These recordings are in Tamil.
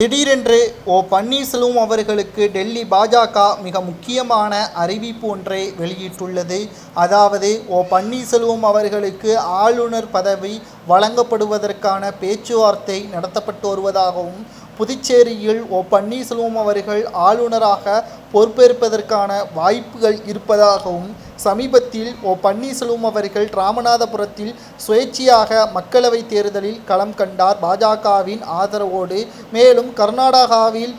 திடீரென்று பன்னீர்செல்வம் அவர்களுக்கு டெல்லி பாஜக மிக முக்கியமான அறிவிப்பு ஒன்றை வெளியிட்டுள்ளது. அதாவது பன்னீர்செல்வம் அவர்களுக்கு ஆளுநர் பதவி வழங்கப்படுவதற்கான பேச்சுவார்த்தை நடத்தப்பட்டு வருவதாகவும், புதுச்சேரியில் பன்னீர்செல்வம் அவர்கள் ஆளுநராக பொறுப்பேற்பதற்கான வாய்ப்புகள் இருப்பதாகவும், சமீபத்தில் பன்னீர்செல்வம் அவர்கள் ராமநாதபுரத்தில் சுயேட்சையாக மக்களவைத் தேர்தலில் களம் கண்டார் பாஜகவின் ஆதரவோடு. மேலும் கர்நாடகாவில்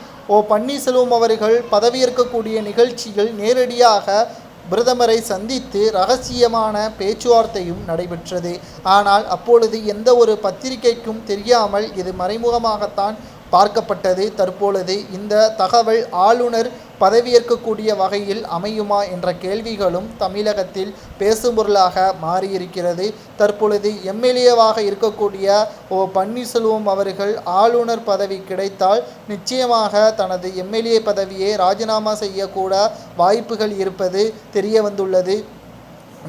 பன்னீர்செல்வம் அவர்கள் பதவியேற்கக்கூடிய நிகழ்ச்சியில் நேரடியாக பிரதமரை சந்தித்து இரகசியமான பேச்சுவார்த்தையும் நடைபெற்றது. ஆனால் அப்பொழுது எந்த ஒரு பத்திரிகைக்கும் தெரியாமல் இது மறைமுகமாகத்தான் பார்க்கப்பட்டது. தற்பொழுது இந்த தகவல் ஆளுநர் பதவியேற்கக்கூடிய வகையில் அமையுமா என்ற கேள்விகளும் தமிழகத்தில் பேசும்பொருளாக மாறியிருக்கிறது. தற்பொழுது எம்எல்ஏவாக இருக்கக்கூடிய பன்னீர்செல்வம் அவர்கள் ஆளுநர் பதவி கிடைத்தால் நிச்சயமாக தனது எம்எல்ஏ பதவியை ராஜினாமா செய்யக்கூட வாய்ப்புகள் இருப்பது தெரிய வந்துள்ளது.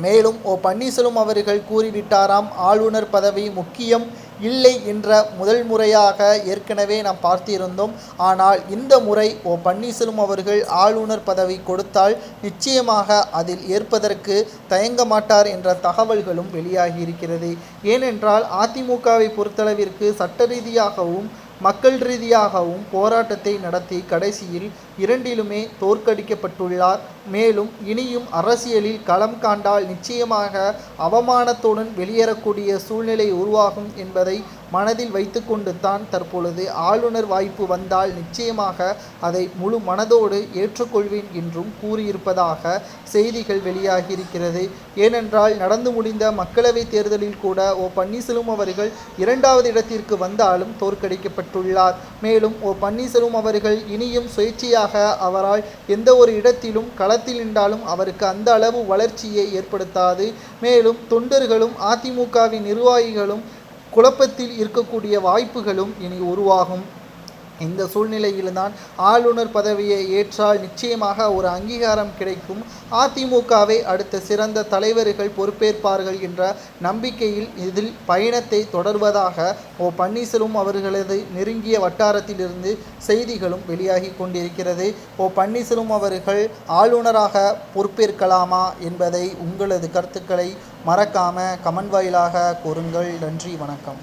மேலும் பன்னீர்செல்வம் அவர்கள் கூறிவிட்டாராம், ஆளுநர் பதவி முக்கியம் இல்லை என்ற முதல் முறையாக ஏற்கனவே நாம் பார்த்திருந்தோம். ஆனால் இந்த முறை பன்னீர்செல்வம் அவர்கள் ஆளுநர் பதவி கொடுத்தால் நிச்சயமாக அதில் ஏற்பதற்கு தயங்க மாட்டார் என்ற தகவல்களும் வெளியாகியிருக்கிறது. ஏனென்றால் அதிமுகவை பொறுத்தளவிற்கு சட்ட ரீதியாகவும் மக்கள் ரீதியாகவும் போராட்டத்தை நடத்தி கடைசியில் இரண்டிலுமே தோற்கடிக்கப்பட்டுள்ளார். மேலும் இனியும் அரசியலில் களம் காண்டால் நிச்சயமாக அவமானத்துடன் வெளியேறக்கூடிய சூழ்நிலை உருவாகும் என்பதை மனதில் வைத்து கொண்டு தான் தற்பொழுது ஆளுநர் வாய்ப்பு வந்தால் நிச்சயமாக அதை முழு மனதோடு ஏற்றுக்கொள்வேன் என்றும் கூறியிருப்பதாக செய்திகள் வெளியாகியிருக்கிறது. ஏனென்றால் நடந்து முடிந்த மக்களவைத் தேர்தலில் கூட பன்னீர்செல்வம் அவர்கள் 2வது இடத்திற்கு வந்தாலும் தோற்கடிக்கப்பட்டுள்ளார். மேலும் பன்னீர்செல்வம் அவர்கள் இனியும் சுயேட்சையாக அவரால் எந்த ஒரு இடத்திலும் களத்தில் நின்றாலும் அவருக்கு அந்த அளவு வளர்ச்சியை ஏற்படுத்தாது. மேலும் தொண்டர்களும் அதிமுகவின் நிர்வாகிகளும் குழப்பத்தில் இருக்கக்கூடிய வாய்ப்புகளும் இனி உருவாகும். இந்த சூழ்நிலையில்தான் ஆளுநர் பதவியை ஏற்றால் நிச்சயமாக ஒரு அங்கீகாரம் கிடைக்கும், அதிமுகவை அடுத்த சிறந்த தலைவர்கள் பொறுப்பேற்பார்கள் என்ற நம்பிக்கையில் இதில் பயணத்தை தொடர்வதாக பன்னீர்செல்வம் அவர்களது நெருங்கிய வட்டாரத்திலிருந்து செய்திகளும் வெளியாகி கொண்டிருக்கிறது. பன்னீர்செல்வம் அவர்கள் ஆளுநராக பொறுப்பேற்கலாமா என்பதை உங்களது கருத்துக்களை மறக்காம கமெண்ட் வாயிலாக கூறுங்கள். நன்றி, வணக்கம்.